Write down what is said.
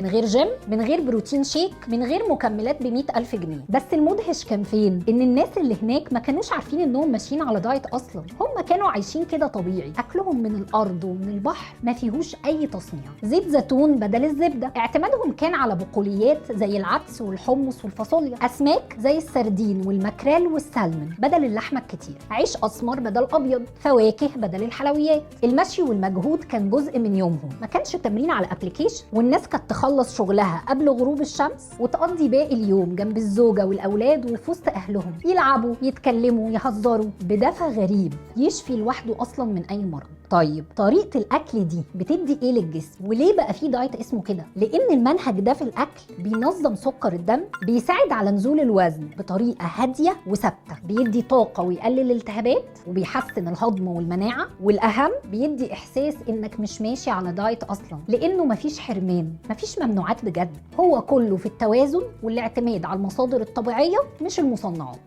من غير جيم، من غير بروتين شيك، من غير مكملات ب100,000 جنيه. بس المدهش كان فين؟ ان الناس اللي هناك ما كانوش عارفين انهم ماشيين على دايت اصلا، هم كانوا عايشين كده طبيعي، اكلهم من الارض ومن البحر ما فيهوش اي تصنيع، زيت زيتون بدل الزبده، اعتمادهم كان على بقوليات زي العدس والحمص والفاصوليا، اسماك زي السردين والماكريل والسلمون بدل اللحمه الكتير، عيش اسمر بدل ابيض، فواكه بدل الحلويات. المشي والمجهود كان جزء من يومهم، ما كانش تمرين على ابلكيشن، والناس كانت تخلص شغلها قبل غروب الشمس وتقضي باقي اليوم جنب الزوجه والاولاد وفي وسط اهلهم، يلعبوا يتكلموا يهزروا بدفى غريب يشفي لوحده اصلا من اي مرض. طيب طريقه الاكل دي بتدي ايه للجسم؟ وليه بقى في دايت اسمه كده؟ لان المنهج ده في الاكل بينظم سكر الدم، بيساعد على نزول الوزن بطريقه هاديه وثابته، بيدي طاقه ويقلل الالتهابات وبيحسن الهضم والمناعه، والاهم بيدي احساس انك مش ماشي على دايت اصلا، لانه مفيش حرمان، مفيش ممنوعات بجد، هو كله في التوازن والاعتماد على المصادر الطبيعيه مش المصنعات.